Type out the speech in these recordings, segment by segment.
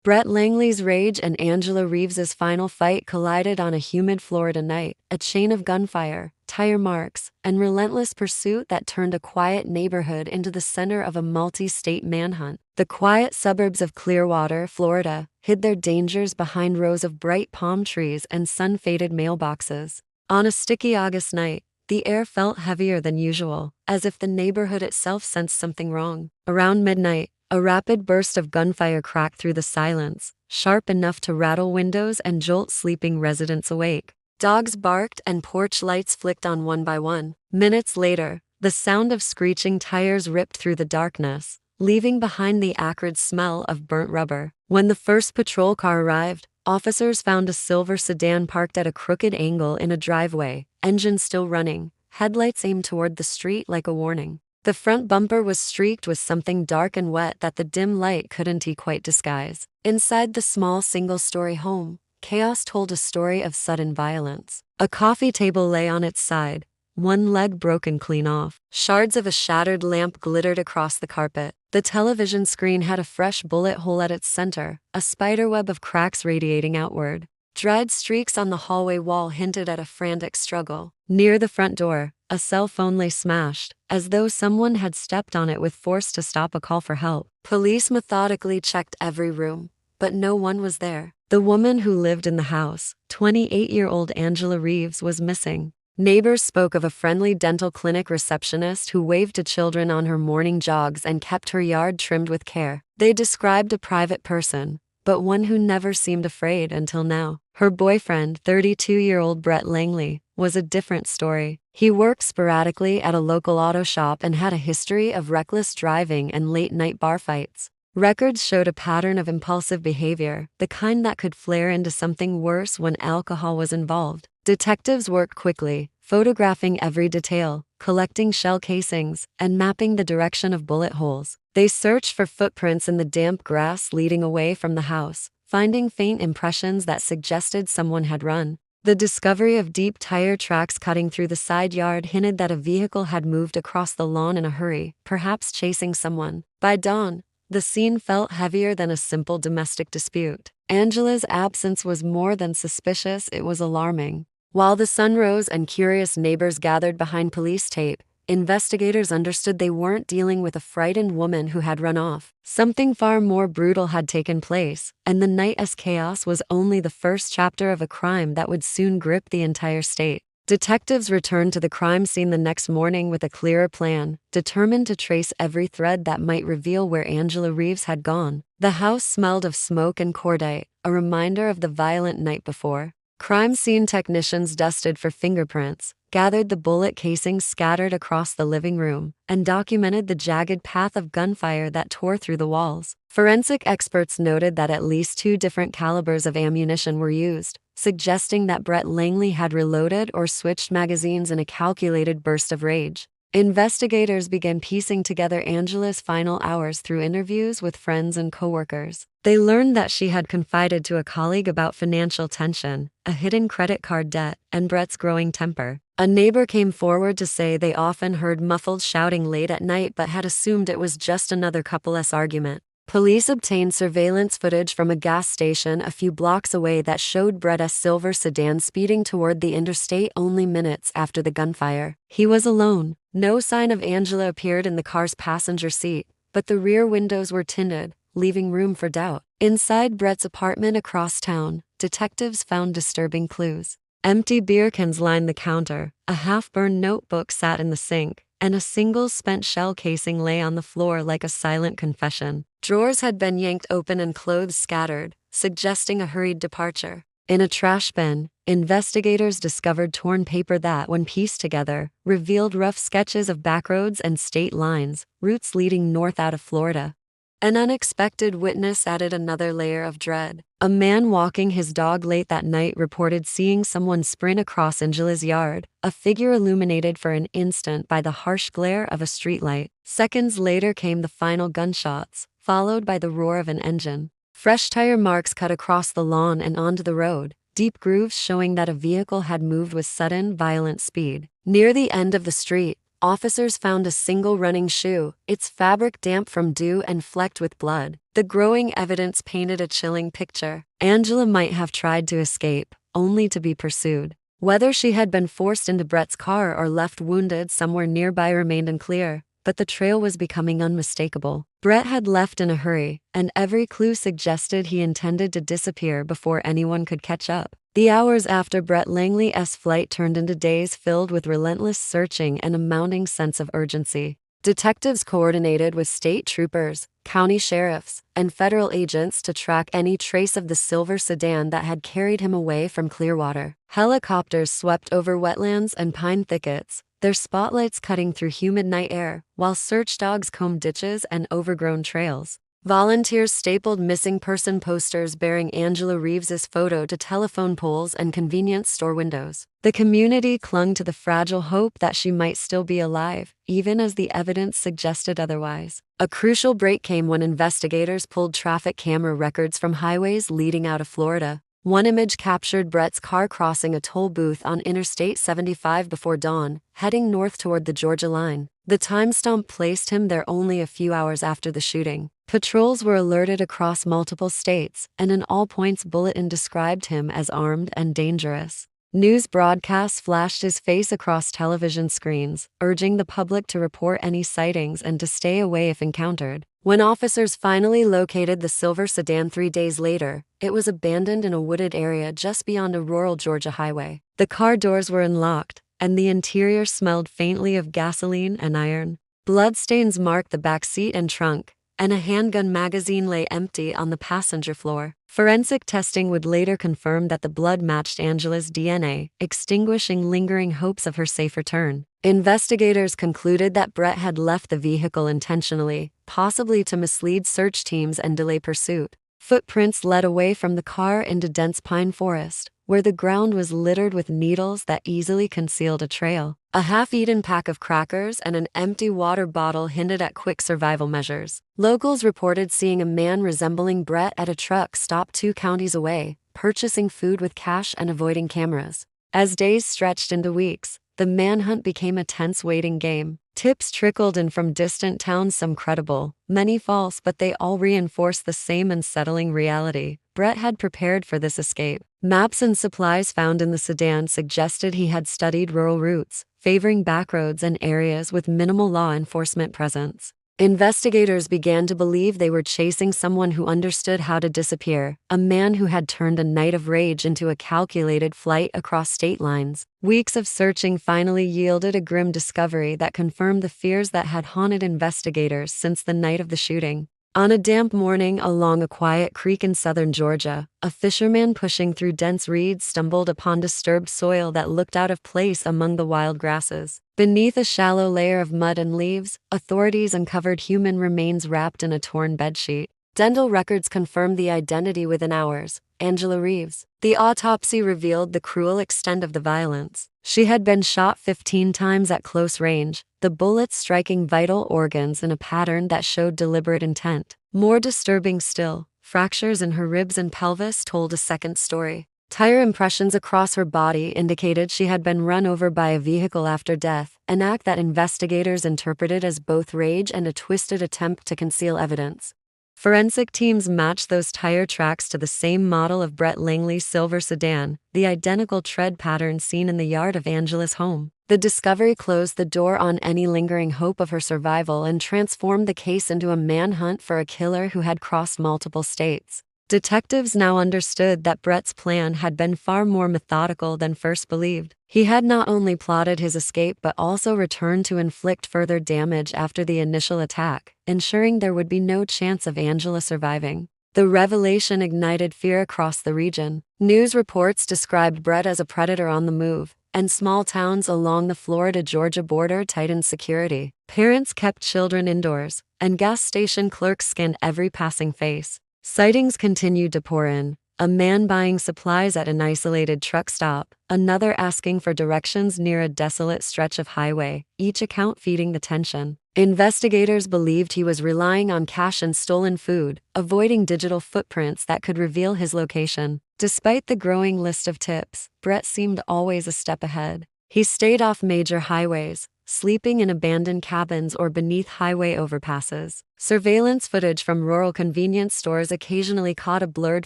Brett Langley's rage and Angela Reeves's final fight collided on a humid Florida night, a chain of gunfire, tire marks, and relentless pursuit that turned a quiet neighborhood into the center of a multi-state manhunt. The quiet suburbs of Clearwater, Florida, hid their dangers behind rows of bright palm trees and sun-faded mailboxes. On a sticky August night, the air felt heavier than usual, as if the neighborhood itself sensed something wrong. Around midnight, a rapid burst of gunfire cracked through the silence, sharp enough to rattle windows and jolt sleeping residents awake. Dogs barked and porch lights flicked on one by one. Minutes later, the sound of screeching tires ripped through the darkness, leaving behind the acrid smell of burnt rubber. When the first patrol car arrived, officers found a silver sedan parked at a crooked angle in a driveway, engine still running, headlights aimed toward the street like a warning. The front bumper was streaked with something dark and wet that the dim light couldn't quite disguise. Inside the small single-story home, chaos told a story of sudden violence. A coffee table lay on its side, one leg broken clean off. Shards of a shattered lamp glittered across the carpet. The television screen had a fresh bullet hole at its center, a spiderweb of cracks radiating outward. Dried streaks on the hallway wall hinted at a frantic struggle. Near the front door, a cell phone lay smashed, as though someone had stepped on it with force to stop a call for help. Police methodically checked every room, but no one was there. The woman who lived in the house, 28-year-old Angela Reeves, was missing. Neighbors spoke of a friendly dental clinic receptionist who waved to children on her morning jogs and kept her yard trimmed with care. They described a private person, but one who never seemed afraid until now. Her boyfriend, 32-year-old Brett Langley, was a different story. He worked sporadically at a local auto shop and had a history of reckless driving and late-night bar fights. Records showed a pattern of impulsive behavior, the kind that could flare into something worse when alcohol was involved. Detectives worked quickly, photographing every detail, collecting shell casings, and mapping the direction of bullet holes. They searched for footprints in the damp grass leading away from the house, finding faint impressions that suggested someone had run. The discovery of deep tire tracks cutting through the side yard hinted that a vehicle had moved across the lawn in a hurry, perhaps chasing someone. By dawn, the scene felt heavier than a simple domestic dispute. Angela's absence was more than suspicious, it was alarming. While the sun rose and curious neighbors gathered behind police tape, investigators understood they weren't dealing with a frightened woman who had run off. Something far more brutal had taken place, and the night's chaos was only the first chapter of a crime that would soon grip the entire state. Detectives returned to the crime scene the next morning with a clearer plan, determined to trace every thread that might reveal where Angela Reeves had gone. The house smelled of smoke and cordite, a reminder of the violent night before. Crime scene technicians dusted for fingerprints, gathered the bullet casings scattered across the living room, and documented the jagged path of gunfire that tore through the walls. Forensic experts noted that at least 2 different calibers of ammunition were used, suggesting that Brett Langley had reloaded or switched magazines in a calculated burst of rage. Investigators began piecing together Angela's final hours through interviews with friends and coworkers. They learned that she had confided to a colleague about financial tension, a hidden credit card debt, and Brett's growing temper. A neighbor came forward to say they often heard muffled shouting late at night but had assumed it was just another couple's argument. Police obtained surveillance footage from a gas station a few blocks away that showed Brett's silver sedan speeding toward the interstate only minutes after the gunfire. He was alone. No sign of Angela appeared in the car's passenger seat, but the rear windows were tinted, leaving room for doubt. Inside Brett's apartment across town, detectives found disturbing clues. Empty beer cans lined the counter, a half-burned notebook sat in the sink, and a single spent shell casing lay on the floor like a silent confession. Drawers had been yanked open and clothes scattered, suggesting a hurried departure. In a trash bin, investigators discovered torn paper that, when pieced together, revealed rough sketches of backroads and state lines, routes leading north out of Florida. An unexpected witness added another layer of dread. A man walking his dog late that night reported seeing someone sprint across Angela's yard, a figure illuminated for an instant by the harsh glare of a streetlight. Seconds later came the final gunshots, followed by the roar of an engine. Fresh tire marks cut across the lawn and onto the road, deep grooves showing that a vehicle had moved with sudden, violent speed. Near the end of the street, officers found a single running shoe, its fabric damp from dew and flecked with blood. The growing evidence painted a chilling picture. Angela might have tried to escape, only to be pursued. Whether she had been forced into Brett's car or left wounded somewhere nearby remained unclear, but the trail was becoming unmistakable. Brett had left in a hurry, and every clue suggested he intended to disappear before anyone could catch up. The hours after Brett Langley's flight turned into days filled with relentless searching and a mounting sense of urgency. Detectives coordinated with state troopers, county sheriffs, and federal agents to track any trace of the silver sedan that had carried him away from Clearwater. Helicopters swept over wetlands and pine thickets, their spotlights cutting through humid night air, while search dogs combed ditches and overgrown trails. Volunteers stapled missing person posters bearing Angela Reeves's photo to telephone poles and convenience store windows. The community clung to the fragile hope that she might still be alive, even as the evidence suggested otherwise. A crucial break came when investigators pulled traffic camera records from highways leading out of Florida. One image captured Brett's car crossing a toll booth on Interstate 75 before dawn, heading north toward the Georgia line. The timestamp placed him there only a few hours after the shooting. Patrols were alerted across multiple states, and an all-points bulletin described him as armed and dangerous. News broadcasts flashed his face across television screens, urging the public to report any sightings and to stay away if encountered. When officers finally located the silver sedan 3 days later, it was abandoned in a wooded area just beyond a rural Georgia highway. The car doors were unlocked, and the interior smelled faintly of gasoline and iron. Bloodstains marked the back seat and trunk, and a handgun magazine lay empty on the passenger floor. Forensic testing would later confirm that the blood matched Angela's DNA, extinguishing lingering hopes of her safe return. Investigators concluded that Brett had left the vehicle intentionally, possibly to mislead search teams and delay pursuit. Footprints led away from the car into dense pine forest, where the ground was littered with needles that easily concealed a trail. A half-eaten pack of crackers and an empty water bottle hinted at quick survival measures. Locals reported seeing a man resembling Brett at a truck stop 2 counties away, purchasing food with cash and avoiding cameras. As days stretched into weeks, the manhunt became a tense waiting game. Tips trickled in from distant towns, some credible, many false, but they all reinforced the same unsettling reality. Brett had prepared for this escape. Maps and supplies found in the sedan suggested he had studied rural routes, favoring backroads and areas with minimal law enforcement presence. Investigators began to believe they were chasing someone who understood how to disappear, a man who had turned a night of rage into a calculated flight across state lines. Weeks of searching finally yielded a grim discovery that confirmed the fears that had haunted investigators since the night of the shooting. On a damp morning along a quiet creek in southern Georgia, a fisherman pushing through dense reeds stumbled upon disturbed soil that looked out of place among the wild grasses. Beneath a shallow layer of mud and leaves, authorities uncovered human remains wrapped in a torn bedsheet. Dental records confirmed the identity within hours: Angela Reeves. The autopsy revealed the cruel extent of the violence. She had been shot 15 times at close range, the bullets striking vital organs in a pattern that showed deliberate intent. More disturbing still, fractures in her ribs and pelvis told a second story. Tire impressions across her body indicated she had been run over by a vehicle after death, an act that investigators interpreted as both rage and a twisted attempt to conceal evidence. Forensic teams matched those tire tracks to the same model of Brett Langley's silver sedan, the identical tread pattern seen in the yard of Angela's home. The discovery closed the door on any lingering hope of her survival and transformed the case into a manhunt for a killer who had crossed multiple states. Detectives now understood that Brett's plan had been far more methodical than first believed. He had not only plotted his escape but also returned to inflict further damage after the initial attack, ensuring there would be no chance of Angela surviving. The revelation ignited fear across the region. News reports described Brett as a predator on the move, and small towns along the Florida-Georgia border tightened security. Parents kept children indoors, and gas station clerks scanned every passing face. Sightings continued to pour in, a man buying supplies at an isolated truck stop, another asking for directions near a desolate stretch of highway, each account feeding the tension. Investigators believed he was relying on cash and stolen food, avoiding digital footprints that could reveal his location. Despite the growing list of tips, Brett seemed always a step ahead. He stayed off major highways, sleeping in abandoned cabins or beneath highway overpasses. Surveillance footage from rural convenience stores occasionally caught a blurred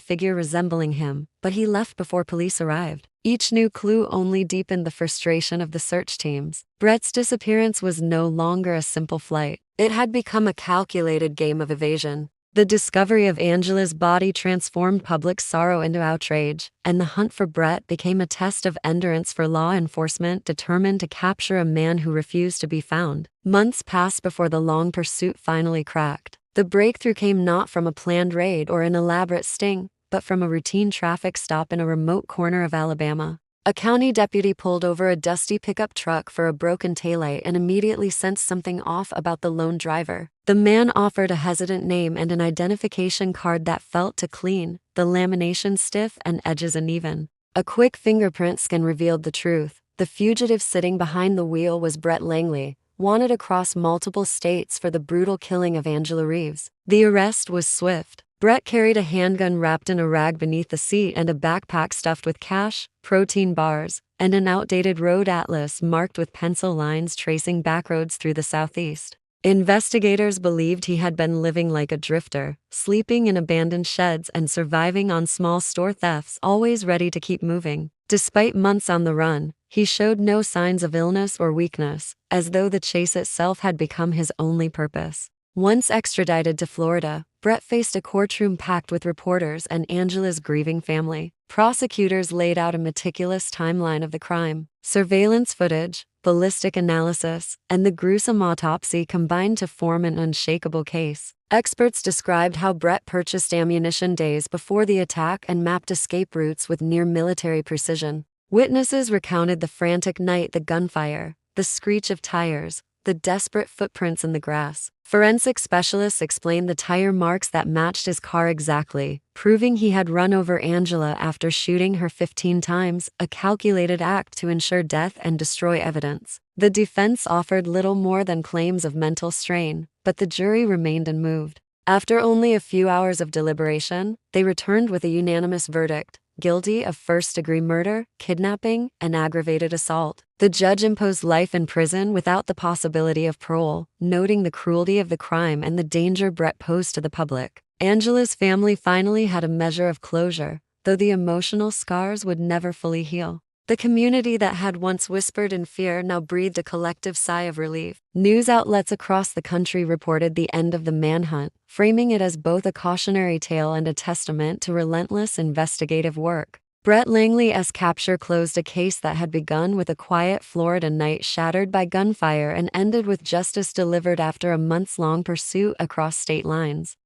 figure resembling him, but he left before police arrived. Each new clue only deepened the frustration of the search teams. Brett's disappearance was no longer a simple flight. It had become a calculated game of evasion. The discovery of Angela's body transformed public sorrow into outrage, and the hunt for Brett became a test of endurance for law enforcement determined to capture a man who refused to be found. Months passed before the long pursuit finally cracked. The breakthrough came not from a planned raid or an elaborate sting, but from a routine traffic stop in a remote corner of Alabama. A county deputy pulled over a dusty pickup truck for a broken taillight and immediately sensed something off about the lone driver. The man offered a hesitant name and an identification card that felt too clean, the lamination stiff and edges uneven. A quick fingerprint scan revealed the truth. The fugitive sitting behind the wheel was Brett Langley, wanted across multiple states for the brutal killing of Angela Reeves. The arrest was swift. Brett carried a handgun wrapped in a rag beneath the seat and a backpack stuffed with cash, protein bars, and an outdated road atlas marked with pencil lines tracing backroads through the southeast. Investigators believed he had been living like a drifter, sleeping in abandoned sheds and surviving on small store thefts, always ready to keep moving. Despite months on the run, he showed no signs of illness or weakness, as though the chase itself had become his only purpose. Once extradited to Florida, Brett faced a courtroom packed with reporters and Angela's grieving family. Prosecutors laid out a meticulous timeline of the crime. Surveillance footage, ballistic analysis, and the gruesome autopsy combined to form an unshakable case. Experts described how Brett purchased ammunition days before the attack and mapped escape routes with near-military precision. Witnesses recounted the frantic night, the gunfire, the screech of tires, the desperate footprints in the grass. Forensic specialists explained the tire marks that matched his car exactly, proving he had run over Angela after shooting her 15 times, a calculated act to ensure death and destroy evidence. The defense offered little more than claims of mental strain, but the jury remained unmoved. After only a few hours of deliberation, they returned with a unanimous verdict: guilty of first-degree murder, kidnapping, and aggravated assault. The judge imposed life in prison without the possibility of parole, noting the cruelty of the crime and the danger Brett posed to the public. Angela's family finally had a measure of closure, though the emotional scars would never fully heal. The community that had once whispered in fear now breathed a collective sigh of relief. News outlets across the country reported the end of the manhunt, framing it as both a cautionary tale and a testament to relentless investigative work. Brett Langley's capture closed a case that had begun with a quiet Florida night shattered by gunfire and ended with justice delivered after a months-long pursuit across state lines.